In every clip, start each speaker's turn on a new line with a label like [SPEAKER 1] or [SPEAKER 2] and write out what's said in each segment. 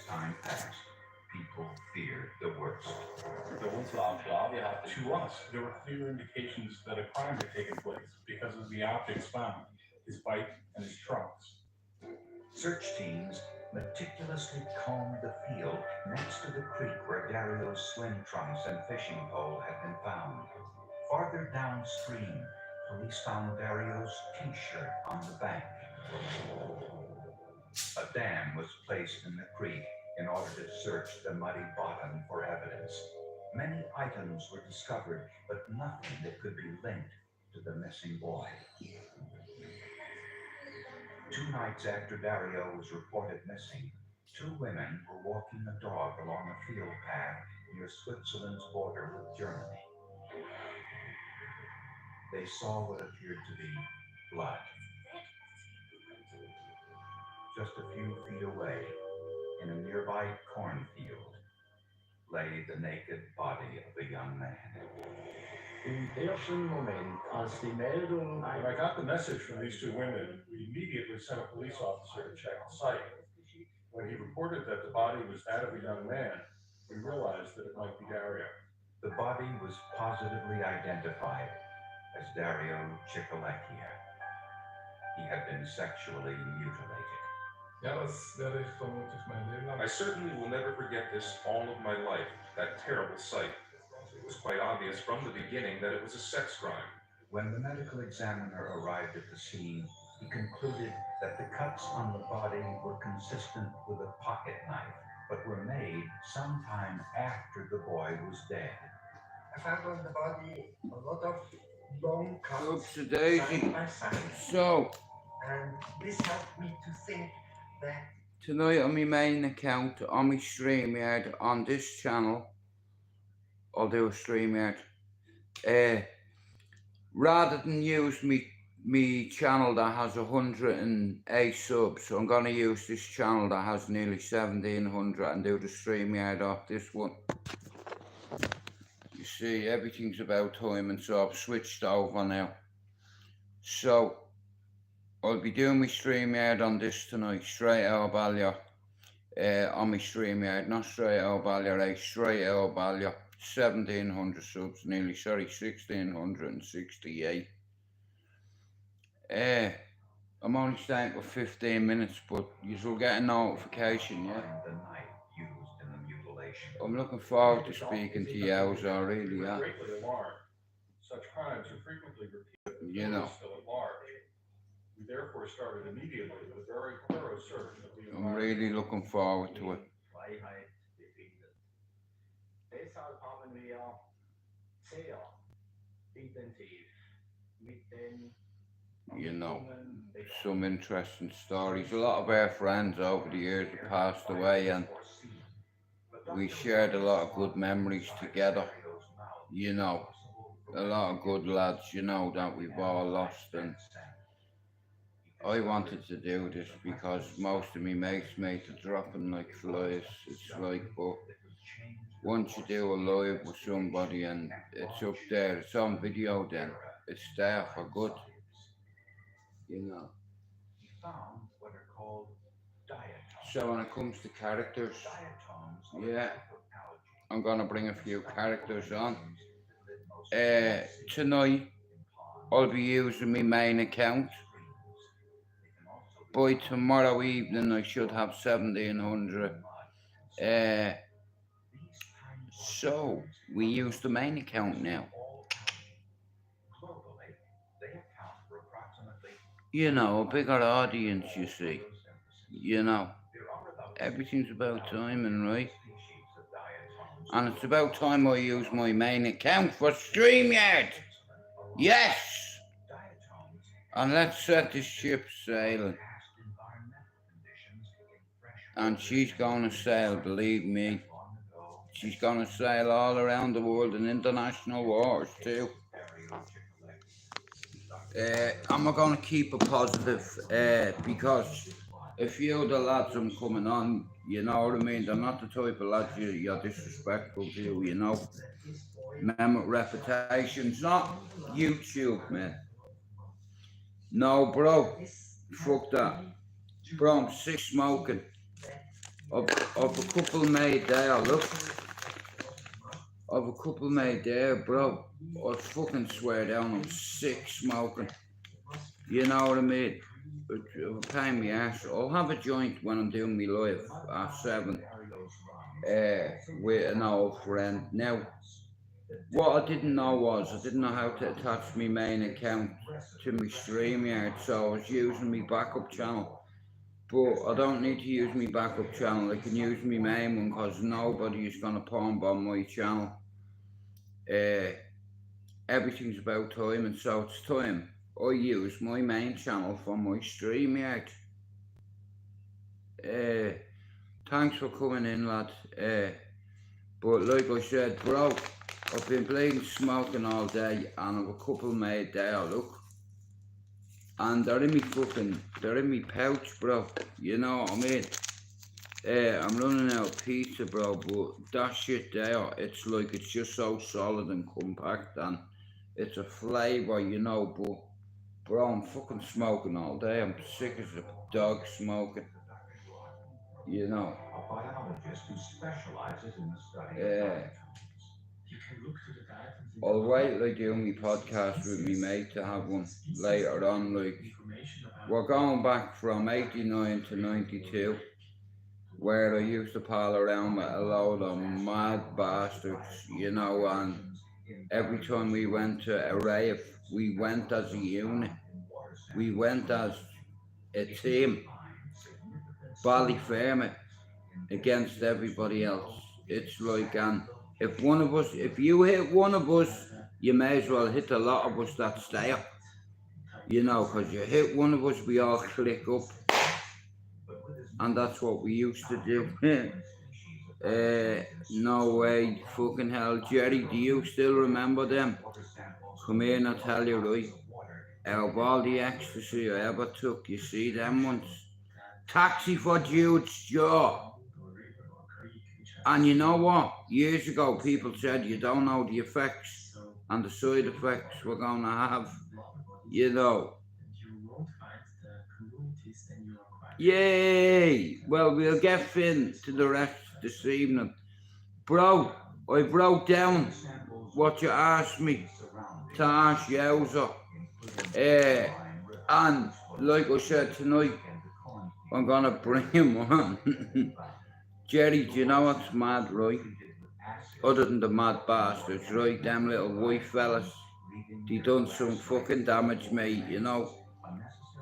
[SPEAKER 1] time passed, people feared the worst.
[SPEAKER 2] To us, there were clear indications that a crime had taken place because of the objects found, his bike and his trunks.
[SPEAKER 1] Search teams meticulously combed the field next to the creek where Dario's swim trunks and fishing pole had been found. Farther downstream, police found Dario's t-shirt on the bank. A dam was placed in the creek in order to search the muddy bottom for evidence. Many items were discovered, but nothing that could be linked to the missing boy. 2 nights after Dario was reported missing, 2 women were walking a dog along a field path near Switzerland's border with Germany. They saw what appeared to be blood. Just a few feet away, in a nearby cornfield, lay the naked body of a young man.
[SPEAKER 2] When I got the message from these 2 women, we immediately sent a police officer to check the site. When he reported that the body was that of a young man, we realized that it might be Dario.
[SPEAKER 1] The body was positively identified as Dario Cicolecchia. He had been sexually mutilated.
[SPEAKER 3] I certainly will never forget this all of my life, that terrible sight. It was quite obvious from the beginning that it was a sex crime.
[SPEAKER 1] When the medical examiner arrived at the scene, he concluded that the cuts on the body were consistent with a pocket knife, but were made sometime after the boy was dead.
[SPEAKER 4] I found on the body a lot of long cuts
[SPEAKER 5] Oopsie-daisy.
[SPEAKER 4] side by side,
[SPEAKER 5] So,
[SPEAKER 4] and this helped me to think that
[SPEAKER 5] tonight on my main account, on my StreamYard, on this channel, I'll do a StreamYard. Rather than use me channel that has 108 subs, I'm going to use this channel that has nearly 1700 and do the StreamYard off this one. You see, everything's about time, and so I've switched over now. So, I'll be doing my StreamYard on this tonight, STRAIGHTOUTTABALLYER, on my StreamYard, not STRAIGHTOUTTABALLYER, STRAIGHTOUTTABALLYER, 1700 subs, 1668. I'm only staying for 15 minutes, but you'll get a notification, yeah?
[SPEAKER 1] The knife used in the mutilation.
[SPEAKER 5] I'm looking forward to speaking to you, I really am.
[SPEAKER 2] Greatly alarmed. Such crimes are frequently repeated.
[SPEAKER 5] You know.
[SPEAKER 2] Still at large. We therefore started immediately with a very thorough search of the
[SPEAKER 5] I'm
[SPEAKER 2] environment.
[SPEAKER 5] really looking forward to it.
[SPEAKER 6] Deshalb haben wir sehr intensiv mit den
[SPEAKER 5] You know, some interesting stories. A lot of our friends over the years have passed away, and we shared a lot of good memories together. You know, a lot of good lads, you know, that we've all lost. And I wanted to do this because most of me mates are dropping like flies. It's like, but once you do a live with somebody and it's up there, it's on video, then it's there for good. You know. So when it comes to characters, yeah, I'm gonna bring a few characters on. Tonight I'll be using my main account. By tomorrow evening I should have 1700. So we use the main account now. You know, a bigger audience, you see. You know, everything's about timing, right? And it's about time I use my main account for StreamYard. Yes! And let's set this ship sailing. And she's gonna sail, believe me. She's gonna sail all around the world in international wars too. I'm gonna keep it positive because a few of the lads I'm coming on, you know what I mean, they're not the type of lads you're disrespectful to, you know. Remember, reputation's not YouTube, man. No, bro, fuck that. Bro, I'm sick smoking. Of a couple made there, look. Of a couple made there, bro. I fucking swear down, I'm sick smoking. You know what I mean? It'll pain me ass. I'll have a joint when I'm doing me live at 7 with an old friend. Now, what I didn't know was I didn't know how to attach my main account to my StreamYard, so I was using my backup channel. But I don't need to use my backup channel. I can use my main one because nobody is gonna pump on my channel. Everything's about time, and so it's time I use my main channel for my StreamYard. Thanks for coming in, lad. But like I said, bro, I've been playing smoking all day, and I've a couple made there, look. And they're in me pouch, bro. You know what I mean? I'm running out of pizza, bro, but that shit there, it's like, it's just so solid and compact, and it's a flavour, you know, but, bro, I'm fucking smoking all day. I'm sick as a dog smoking. You know.
[SPEAKER 1] A biologist who specializes in the study of diatoms. You can look to the diatoms.
[SPEAKER 5] I'll wait like doing my podcast with me mate to have one later on. Like, we're going back from 89 to 92, where I used to pal around with a load of mad bastards, you know, and every time we went to a rave, we went as a unit. We went as a team. Ballyfermot against everybody else. It's like, and if one of us, if you hit one of us, you may as well hit a lot of us that stay up. You know, because you hit one of us, we all click up. And that's what we used to do. No way, fucking hell. Jerry, do you still remember them? Come here and I'll tell you, right? Out of all the ecstasy I ever took, you see them ones? Taxi for Jude's jaw. And you know what? Years ago, people said you don't know the effects and the side effects we're going to have, you know. Yay! Well, we'll get Finn to the rest this evening. Bro, I wrote down what you asked me to ask Yowza. And like I said tonight, I'm gonna bring him on. Jerry, do you know what's mad, right? Other than the mad bastards, right? Them little white fellas, they done some fucking damage, mate, you know.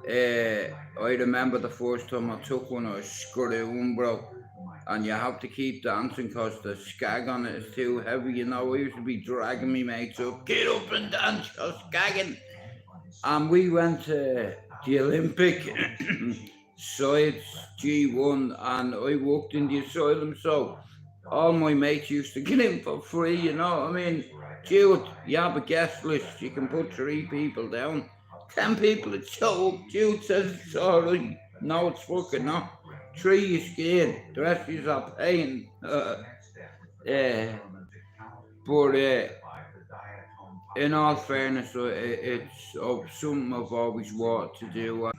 [SPEAKER 5] I remember the first time I took one, I was screwing, bro. And you have to keep dancing because the skag on it is too heavy, you know. I used to be dragging me mates up, get up and dance, you're skagging. And we went to the Olympic sides G1, and I worked in the asylum, so all my mates used to get in for free, you know what I mean? Jude, you have a guest list, you can put 3 people down. 10 people that show up, Jude says it's alright. No, it's fucking not. 3 you scared, the rest of you are paying. But in all fairness, it's something I've always wanted to do.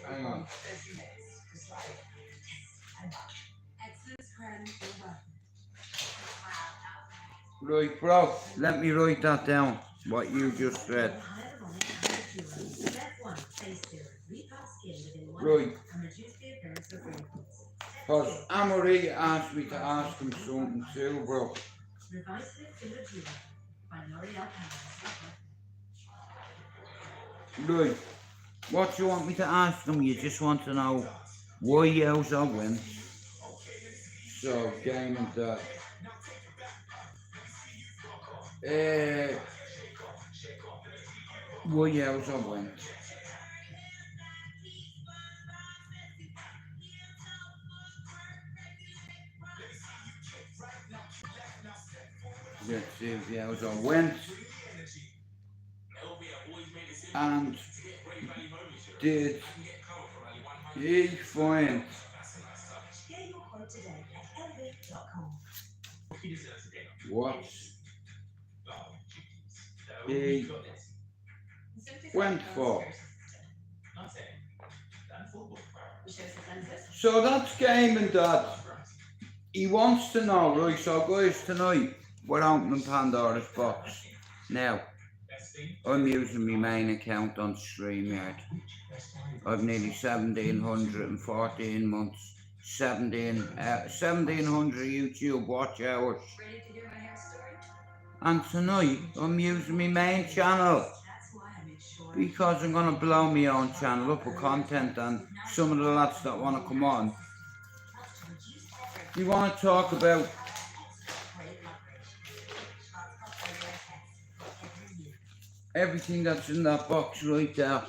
[SPEAKER 5] Hang on. Right, bro, let me write that down, what you just said. Right. Because Amory asked me to ask him something too, bro. Right. What do you want me to ask him? You just want to know why Yowza went. So, game and that. Why Yowza went. Let's see if Yowza went. And did he find what he went for? So that's gaming, Dad. He wants to know, right? So guys, tonight we're opening Pandora's box. Now, I'm using my main account on StreamYard. I've nearly 1,714 months, 1,700 YouTube watch hours. And tonight I'm using my main channel because I'm gonna blow my own channel up with content, and some of the lads that wanna come on, you wanna talk about everything that's in that box right there.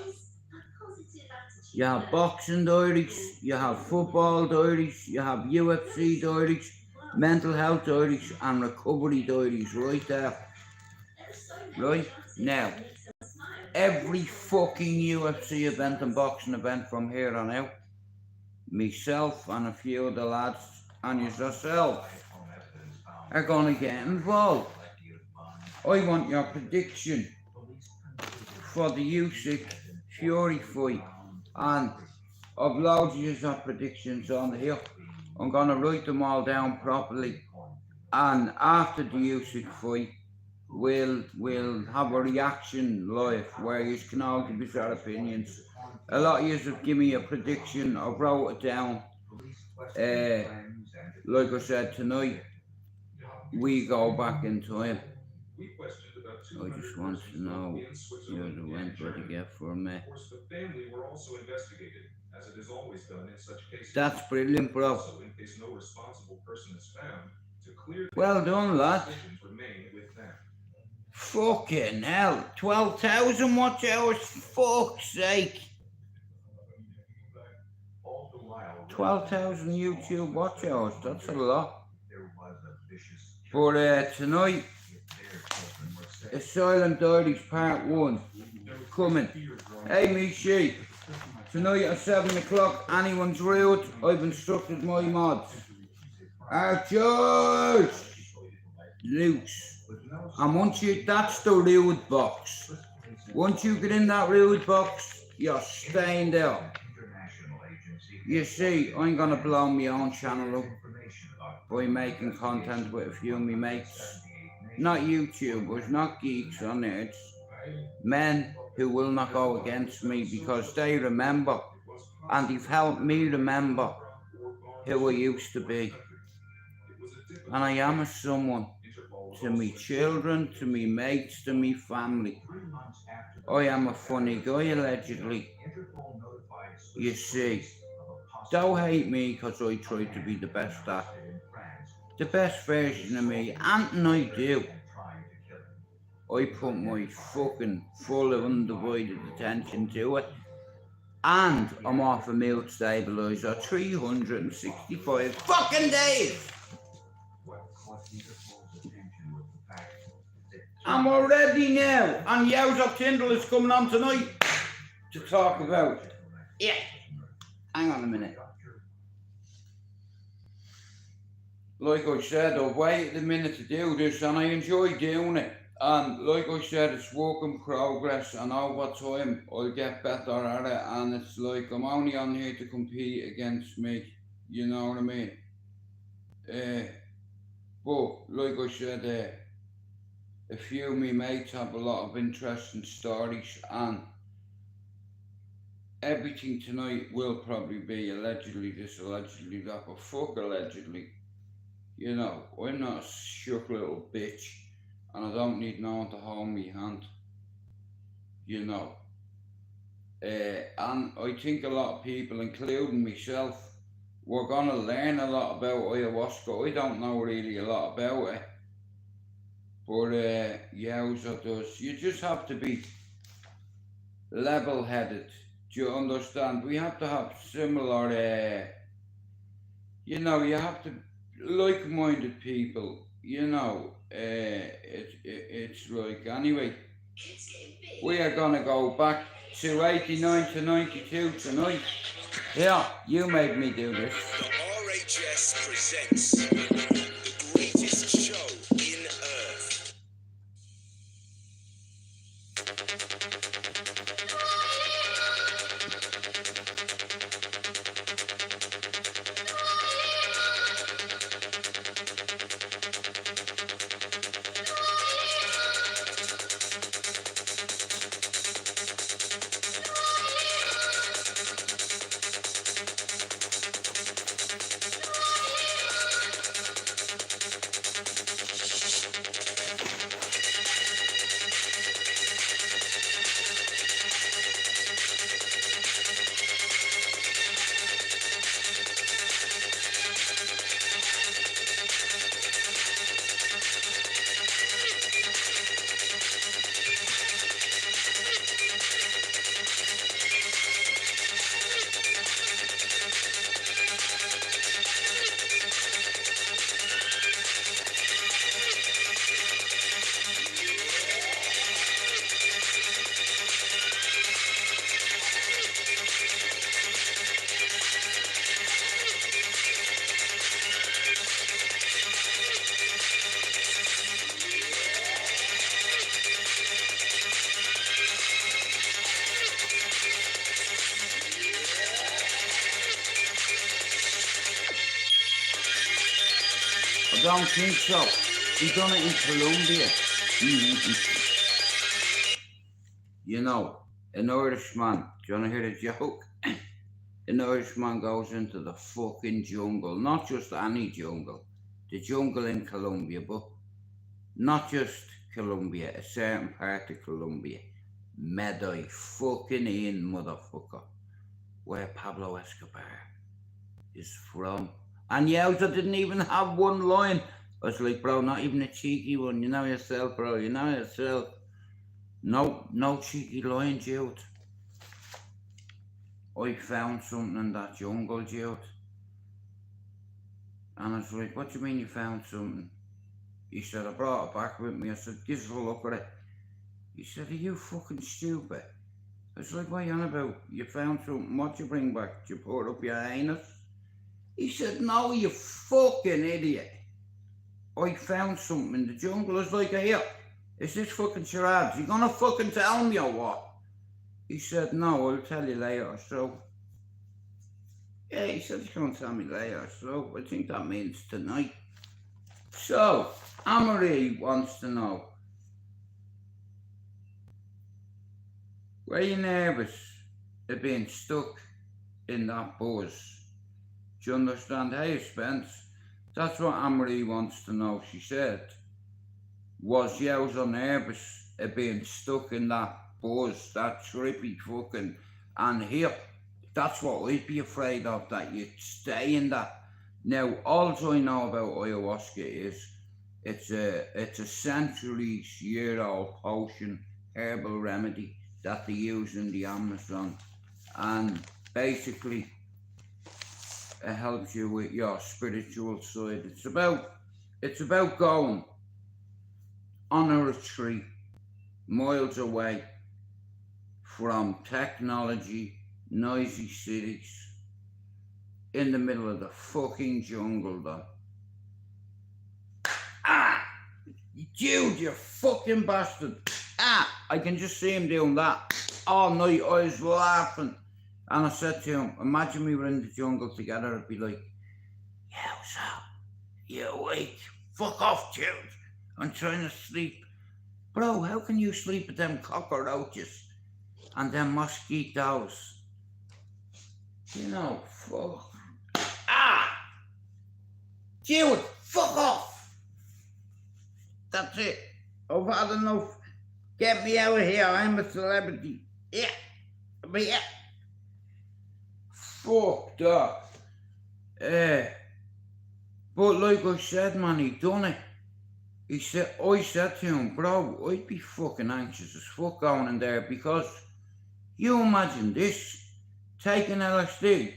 [SPEAKER 5] You have boxing diaries, you have football diaries, you have UFC diaries, mental health diaries and recovery diaries right there. Right? Now, every fucking UFC event and boxing event from here on out, myself and a few of the lads and yourself are gonna get involved. I want your prediction for the Usyk Fury fight, and I've loads of predictions on here. I'm gonna write them all down properly, and after the Usyk fight, we'll have a reaction live where you can all give us your opinions. A lot of you have given me a prediction. I wrote it down. Like I said, tonight we go back in time. I just want to know where the went what to get for me. That's brilliant, bro. Well done, lad. Fucking hell, 12,000 watch hours, fuck's sake. 12,000 YouTube watch hours, that's a lot. But tonight, A Silent Diaries Part 1 coming. Hey Michi, tonight at 7 o'clock, anyone's rude, I've instructed my mods. Archers! Loose. And once you, that's the rude box. Once you get in that rude box, you're staying there. You see, I'm gonna blow my own channel up by making content with a few of my mates. Not YouTubers, not geeks or nerds. Men who will not go against me because they remember, and they've helped me remember who I used to be. And I am a someone to me children, to me mates, to me family. I am a funny guy, allegedly. You see, don't hate me because I try to be the best version of me, and I do. I put my fucking full of undivided attention to it, and I'm off a milk stabilizer 365 fucking days. And we're ready now, and Yowza Tyndall is coming on tonight to talk about. Yeah, hang on a minute. Like I said, I've waited a minute to do this, and I enjoy doing it. And like I said, it's work in progress, and over time I'll get better at it. And it's like I'm only on here to compete against me, you know what I mean? But like I said, a few of my mates have a lot of interesting stories, and everything tonight will probably be allegedly this, allegedly that, but fuck allegedly. You know, I'm not a shook little bitch, and I don't need no one to hold me hand. You know. And I think a lot of people, including myself, we're gonna learn a lot about ayahuasca. I don't know really a lot about it. But Yowza does. You just have to be level-headed. Do you understand? We have to have similar, you know, you have to like-minded people, you know. It's like, anyway, we are gonna go back to 89 to 92 tonight. Yeah, you made me do this.
[SPEAKER 7] The RHS presents the greatest show in Earth.
[SPEAKER 5] don't think so. He done it in Colombia. You know, an Irishman, do you want to hear the joke? An Irishman goes into the fucking jungle, not just any jungle, the jungle in Colombia, but not just Colombia, a certain part of Colombia. Medellin, fucking in motherfucker, where Pablo Escobar is from. And Yowza didn't even have one line. I was like, bro, not even a cheeky one. You know yourself, bro, you know yourself. No cheeky line, Jude. I found something in that jungle, Jude. And I was like, what do you mean you found something? He said, I brought it back with me. I said, give us a look at it. He said, are you fucking stupid? I was like, what are you on about? You found something, what'd you bring back? Did you pour it up your anus? He said, no, you fucking idiot. I found something in the jungle. I was like, here, is this fucking charades? You gonna fucking tell me or what? He said, no, I'll tell you later, so. Yeah, he said he's gonna tell me later, so I think that means tonight. So, Amory wants to know, were you nervous of being stuck in that buzz? Do you understand? Hey, Spence, that's what Amory wants to know. She said, was Yowza nervous of being stuck in that buzz, that trippy fucking, and here, that's what I'd be afraid of, that you'd stay in that. Now, all I know about ayahuasca is it's a centuries-year-old potion, herbal remedy that they use in the Amazon, and basically it helps you with your spiritual side. It's about going on a retreat miles away from technology, noisy cities, in the middle of the fucking jungle, though. Ah! Dude, you fucking bastard. Ah! I can just see him doing that all night. I was laughing. And I said to him, imagine we were in the jungle together. I'd be like, Yowza, you awake? Fuck off, dude. I'm trying to sleep. Bro, how can you sleep with them cockroaches and them mosquitoes? You know, fuck. Ah! Dude, fuck off! That's it. I've had enough. Get me out of here. I'm a celebrity. Yeah. But yeah. Fuck that. But like I said, man, he done it. I said to him, bro, I'd be fucking anxious as fuck going in there, because you imagine this, taking LSD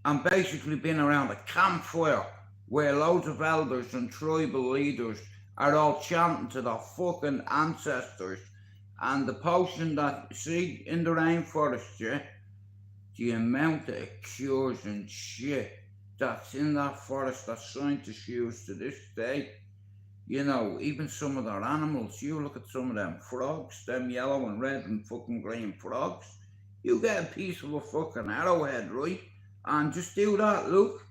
[SPEAKER 5] and basically being around a campfire where loads of elders and tribal leaders are all chanting to their fucking ancestors, and the potion that, see, in the rainforest, yeah, the amount of cures and shit that's in that forest that scientists use to this day. You know, even some of their animals, you look at some of them frogs, them yellow and red and fucking green frogs, you get a piece of a fucking arrowhead, right? And just do that, look.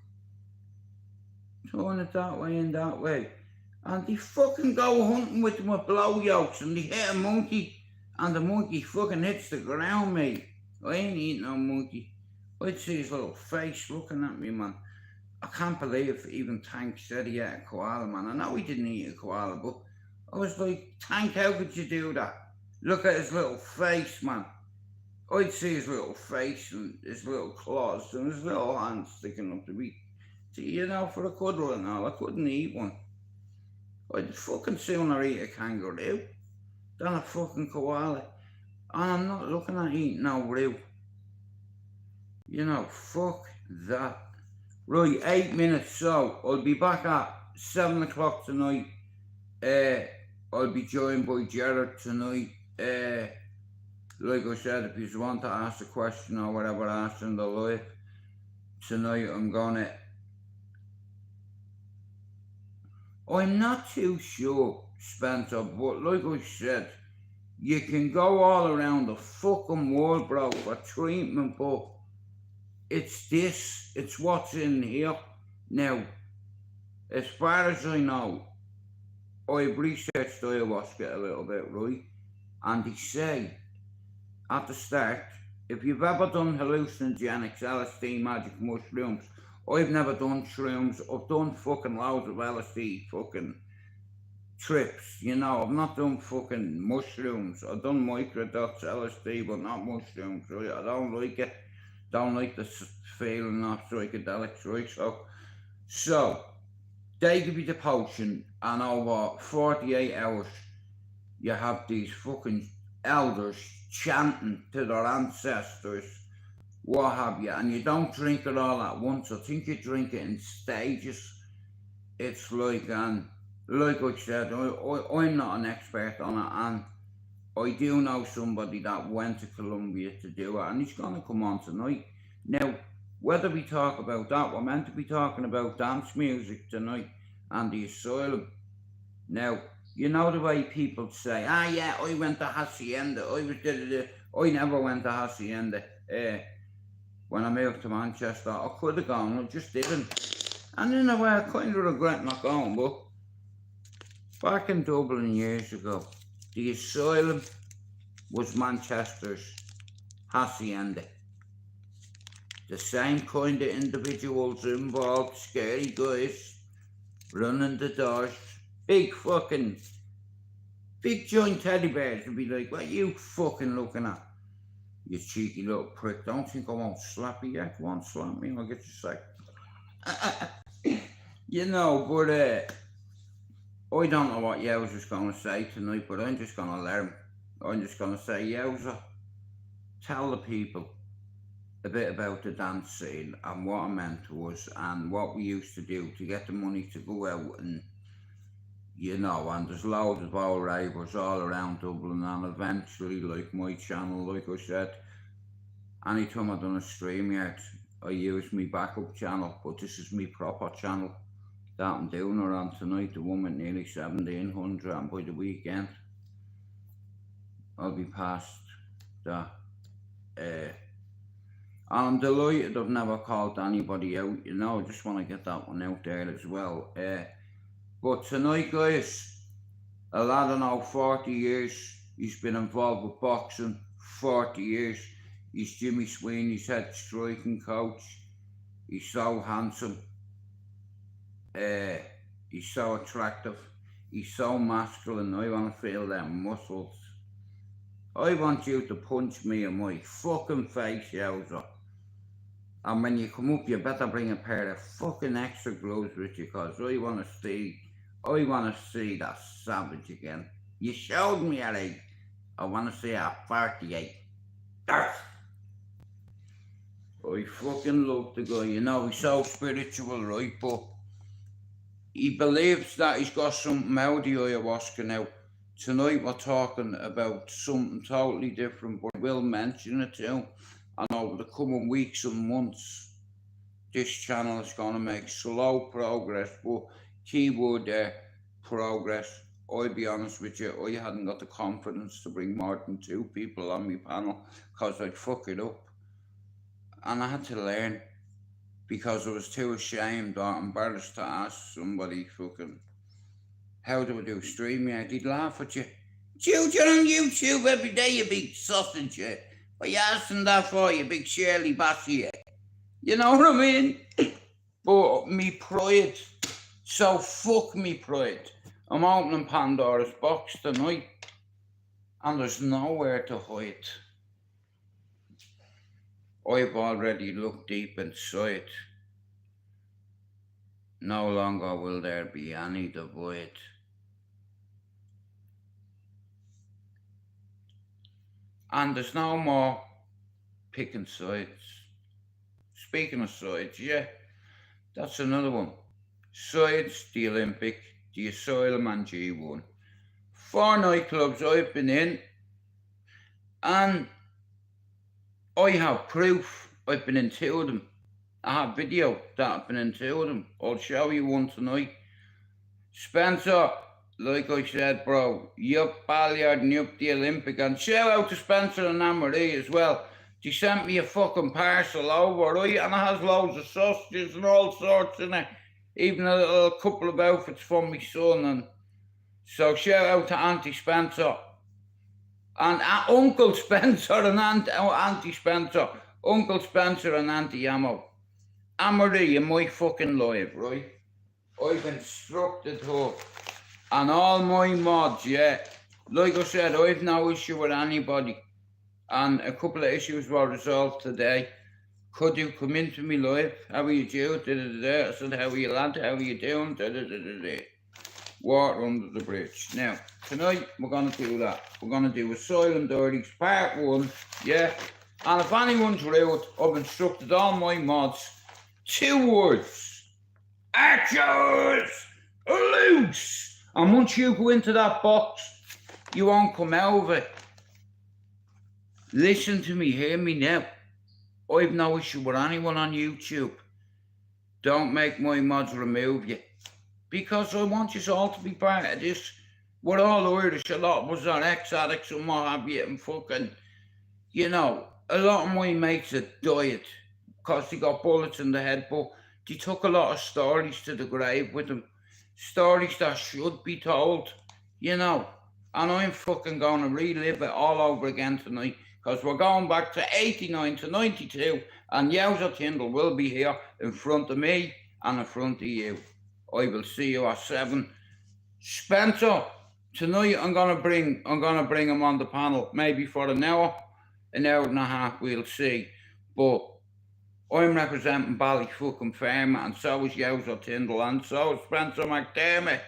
[SPEAKER 5] Turn it that way and that way. And they fucking go hunting with them with blow yokes, and they hit a monkey, and the monkey fucking hits the ground, mate. I ain't eating no monkey. I'd see his little face looking at me, man. I can't believe even Tank said he ate a koala, man. I know he didn't eat a koala, but I was like, Tank, how could you do that? Look at his little face, man. I'd see his little face and his little claws and his little hands sticking up to me, you know, for a cuddle and all. I couldn't eat one. I'd fucking sooner eat a kangaroo than a fucking koala. And I'm not looking at eating no roo. You know, fuck that. Right, 8 minutes, so I'll be back at 7 o'clock tonight. I'll be joined by Jared tonight. Like I said, if you want to ask a question or whatever, ask in the live. Tonight I'm not too sure, Spencer, but like I said, you can go all around the fucking world, bro, for treatment, but it's what's in here. Now, as far as I know, I've researched ayahuasca a little bit, right? And they say at the start, if you've ever done hallucinogenics, LSD, magic mushrooms, I've never done shrooms. I've done fucking loads of LSD fucking trips, you know. I've not done fucking mushrooms. I've done microdots LSD, but not mushrooms, right? I don't like it. Don't like the feeling of psychedelics, right? So they give you the potion, and over 48 hours, you have these fucking elders chanting to their ancestors, what have you, and you don't drink it all at once. I think you drink it in stages. It's like, like I said, I'm not an expert on it, and I do know somebody that went to Colombia to do it, and he's going to come on tonight. Now, whether we talk about that, we're meant to be talking about dance music tonight and the asylum. Now, you know the way people say, yeah, I went to Hacienda, I never went to Hacienda. When I moved to Manchester, I could have gone, I just didn't. And in a way, I kind of regret not going, but back in Dublin years ago, the asylum was Manchester's Hacienda. The same kind of individuals involved, scary guys, running the doors, big giant teddy bears would be like, what are you fucking looking at? You cheeky little prick, don't think I won't slap you yet? Go on, slap me, I'll get you sick. You know, but I don't know what Yowza's going to say tonight, but I'm just going to let him. I'm just going to say, Yowza, tell the people a bit about the dance scene and what it meant to us and what we used to do to get the money to go out, and you know, and there's loads of old ravers all around Dublin, and eventually, like my channel, like I said, anytime I've done a StreamYard, I use my backup channel, but this is my proper channel that I'm doing her on tonight, the one with nearly 1,700, and by the weekend, I'll be past that. I'm delighted I've never called anybody out, you know, I just want to get that one out there as well. But tonight, guys, a lad I know, 40 years, he's been involved with boxing, 40 years. He's Jimmy Sweeney's head striking coach. He's so handsome. He's so attractive. He's so masculine. I want to feel them muscles. I want you to punch me in my fucking face, Yowza. And when you come up, you better bring a pair of fucking extra gloves with you, because I want to see that savage again. You showed me at 8. I want to see at 48. I fucking love the guy, you know, he's so spiritual, right? But he believes that he's got something out of the ayahuasca now. Tonight we're talking about something totally different, but I will mention it to him. And over the coming weeks and months, this channel is going to make slow progress, but keyword there, progress. I'll be honest with you, I hadn't got the confidence to bring more than 2 people on my panel because I'd fuck it up. And I had to learn because I was too ashamed or embarrassed to ask somebody fucking, how do I do StreamYard? They'd laugh at you. You're on YouTube every day, you big sausage. What are you asking that for, you big Shirley Bassey? You know what I mean? But me pride, so fuck me pride. I'm opening Pandora's box tonight, and there's nowhere to hide. I've already looked deep inside. No longer will there be any divide. And there's no more picking sides. Speaking of sides, yeah, that's another one. Sides, the Olympic, the Asylum and G1. 4 nightclubs I've been in, and I have proof I've been in 2 of them. I have video that I've been in 2 of them. I'll show you one tonight. Spencer, like I said, bro, yup Balliard and yup the Olympic. And shout out to Spencer and Anne-Marie as well. She sent me a fucking parcel over, right? And it has loads of sausages and all sorts in it. even a little couple of outfits for my son. And so shout out to Auntie Spencer and Uncle Spencer and Auntie Spencer, Uncle Spencer and Auntie Ammo. Amory in my fucking life, right? I've instructed her and all my mods, yeah. Like I said, I've no issue with anybody. And a couple of issues were resolved today. Could you come into me live? How are you doing? I said, how are you, lad? How are you doing? Water under the bridge. Now, tonight we're going to do that. We're going to do Asylum Dirties Part 1, yeah? And if anyone's rude, I've instructed all my mods 2 words. Archers! Loose! And once you go into that box, you won't come out of it. Listen to me, hear me now. I've no issue with anyone on YouTube. Don't make my mods remove you. Because I want you all to be part of this. We're all Irish, a lot of us are ex-addicts and what have you, and fucking, you know, a lot of my mates are died because they got bullets in the head, but they took a lot of stories to the grave with them. Stories that should be told, you know. And I'm fucking going to relive it all over again tonight. Because we're going back to 89 to 92, and Yowza Tyndall will be here in front of me and in front of you. I will see you at 7. Spencer, tonight I'm gonna bring him on the panel, maybe for an hour and a half, we'll see. But I'm representing Bally fucking Farmer, and so is Yowza Tyndall, and so is Spencer McDermott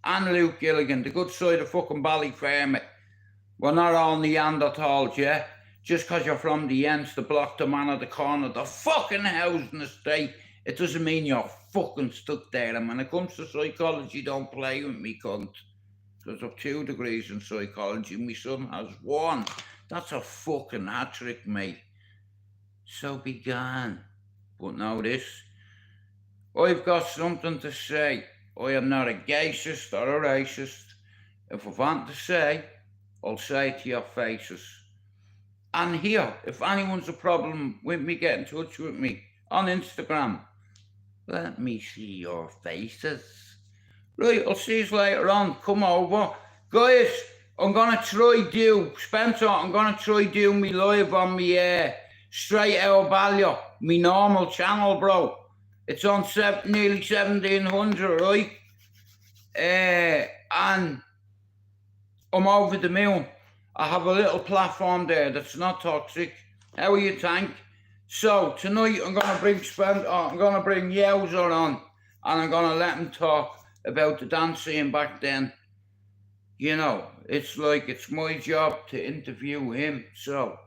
[SPEAKER 5] and Luke Gilligan, the good side of fucking Bally Farmer. We're not all Neanderthals, yeah? Just because you're from the ends, the block, the man at the corner, the fucking housing estate, it doesn't mean you're fucking stuck there. And when it comes to psychology, don't play with me, cunt. Because I've 2 degrees in psychology, my son has 1. That's a fucking hat-trick, mate. So be gone. But know this, I've got something to say. I am not a gayist or a racist. If I want to say, I'll say it to your faces. And here, if anyone's a problem with me, get in touch with me on Instagram. Let me see your faces. Right, I'll see you later on. Come over. Guys, I'm going to try do, Spencer, I'm going to try do me live on me STRAIGHTOUTTABALLYER, me normal channel, bro. It's on nearly 1700, right? And I'm over the moon. I have a little platform there that's not toxic. How are you, Tank? So tonight I'm gonna bring Yowza on, and I'm gonna let him talk about the dance scene back then. You know, it's like it's my job to interview him. So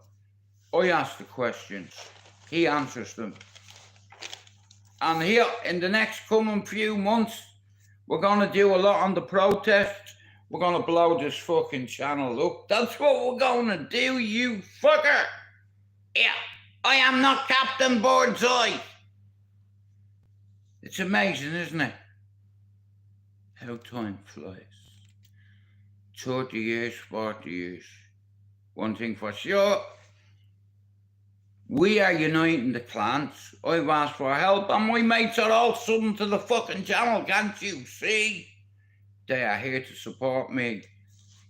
[SPEAKER 5] I ask the questions, he answers them. And here in the next coming few months, we're gonna do a lot on the protests. We're going to blow this fucking channel up. That's what we're going to do, you fucker. Yeah, I am not Captain Birdseye. It's amazing, isn't it? How time flies. 30 years, 40 years. One thing for sure. We are uniting the clans. I've asked for help and my mates are all subbing to the fucking channel, can't you see? They are here to support me.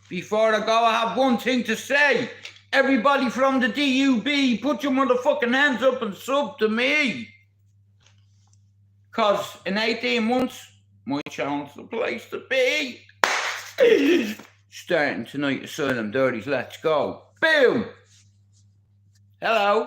[SPEAKER 5] Before I go, I have one thing to say. Everybody from the DUB, put your motherfucking hands up and sub to me. Because in 18 months, my channel's the place to be. Starting tonight, Asylum Dirties, let's go. Boom. Hello.